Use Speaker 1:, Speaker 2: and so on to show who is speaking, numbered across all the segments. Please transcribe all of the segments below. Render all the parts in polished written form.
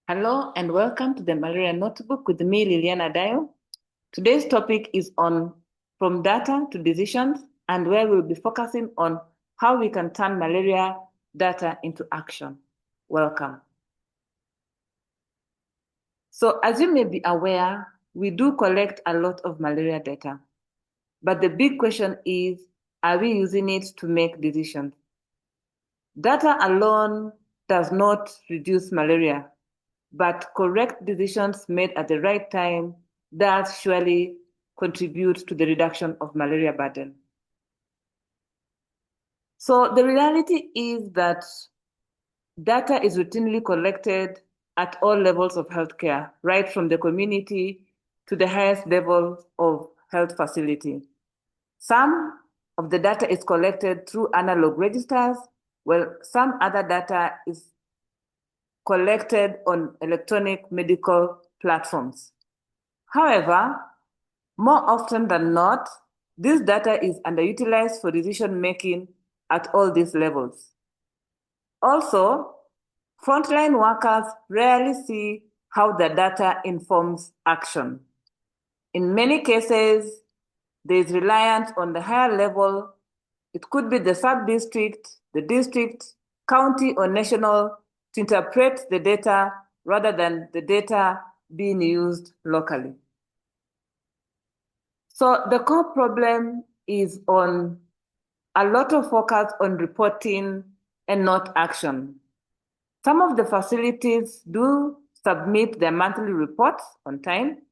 Speaker 1: Hello and welcome to the Malaria Notebook with me, Liliana Dayo. Today's topic is on from data to decisions, and where we'll be focusing on how we can turn malaria data into action. Welcome. So as you may be aware, we do collect a lot of malaria data, but the big question is, are we using it to make decisions? Data alone does not reduce malaria, but correct decisions made at the right time does surely contribute to the reduction of malaria burden. So the reality is that data is routinely collected at all levels of healthcare, right from the community to the highest level of health facility. Some of the data is collected through analog registers, while some other data is collected on electronic medical platforms. However, more often than not, this data is underutilized for decision-making at all these levels. Also, frontline workers rarely see how the data informs action. In many cases, there is reliance on the higher level. It could be the sub-district, the district, county, or national to interpret the data rather than the data being used locally. So the core problem is on a lot of focus on reporting and not action. Some of the facilities do submit their monthly reports on time,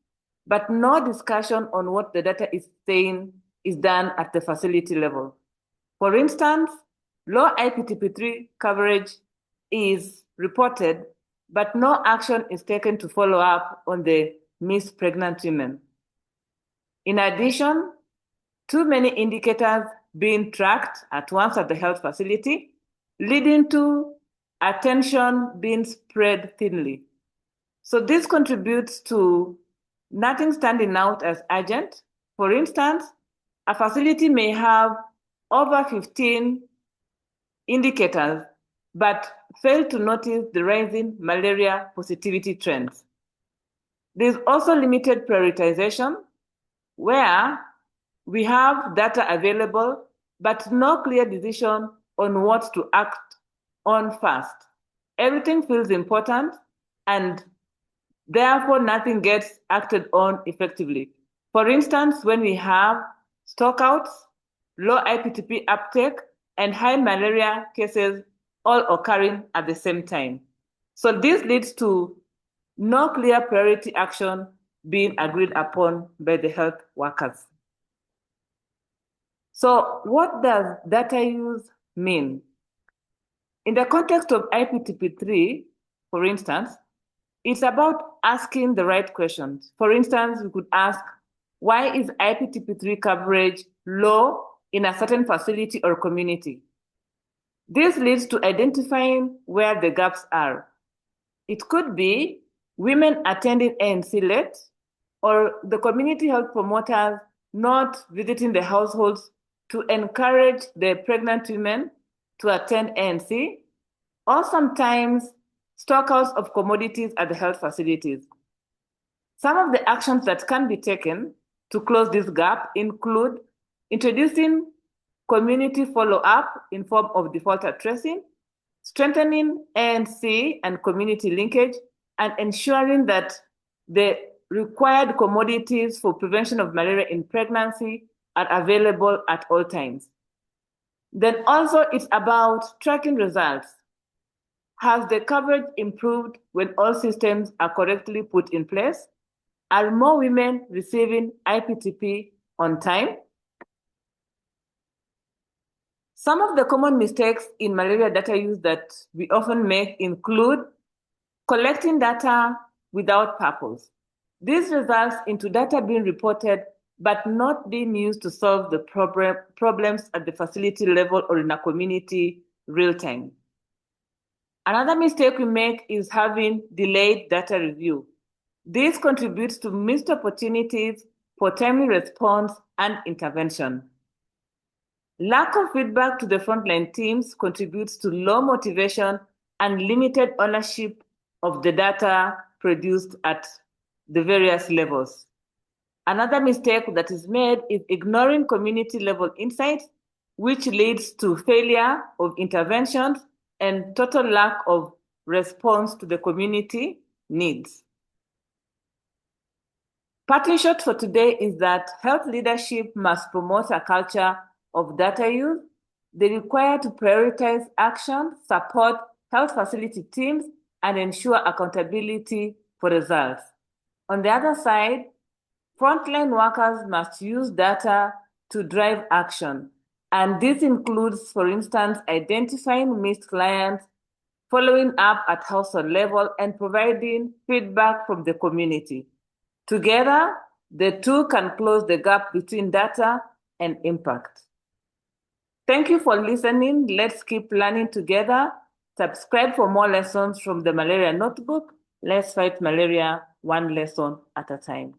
Speaker 1: but no discussion on what the data is saying is done at the facility level. For instance, low IPTP3 coverage is reported, but no action is taken to follow up on the missed pregnant women. In addition, too many indicators being tracked at once at the health facility, leading to attention being spread thinly. So this contributes to nothing standing out as urgent. For instance, a facility may have over 15 indicators, but fail to notice the rising malaria positivity trends. There's also limited prioritization, where we have data available, but no clear decision on what to act on first. Everything feels important, and therefore nothing gets acted on effectively. For instance, when we have stockouts, low IPTP uptake, and high malaria cases all occurring at the same time. So this leads to no clear priority action being agreed upon by the health workers. So what does data use mean? In the context of IPTP3, for instance, it's about asking the right questions. For instance, we could ask, why is IPTP3 coverage low in a certain facility or community? This leads to identifying where the gaps are. It could be women attending ANC late, or the community health promoters not visiting the households to encourage the pregnant women to attend ANC, or sometimes stockouts of commodities at the health facilities. Some of the actions that can be taken to close this gap include introducing community follow-up in form of defaulter tracing, strengthening ANC and community linkage, and ensuring that the required commodities for prevention of malaria in pregnancy are available at all times. Then also it's about tracking results. Has the coverage improved when all systems are correctly put in place? Are more women receiving IPTP on time? Some of the common mistakes in malaria data use that we often make include collecting data without purpose. This results into data being reported but not being used to solve the problems at the facility level or in a community real time. Another mistake we make is having delayed data review. This contributes to missed opportunities for timely response and intervention. Lack of feedback to the frontline teams contributes to low motivation and limited ownership of the data produced at the various levels. Another mistake that is made is ignoring community level insights, which leads to failure of interventions and total lack of response to the community needs. Parting shot for today is that health leadership must promote a culture of data use. They require to prioritize action, support health facility teams, and ensure accountability for results. On the other side, frontline workers must use data to drive action. And this includes, for instance, identifying missed clients, following up at household level, and providing feedback from the community. Together, the two can close the gap between data and impact. Thank you for listening. Let's keep learning together. Subscribe for more lessons from the Malaria Notebook. Let's fight malaria one lesson at a time.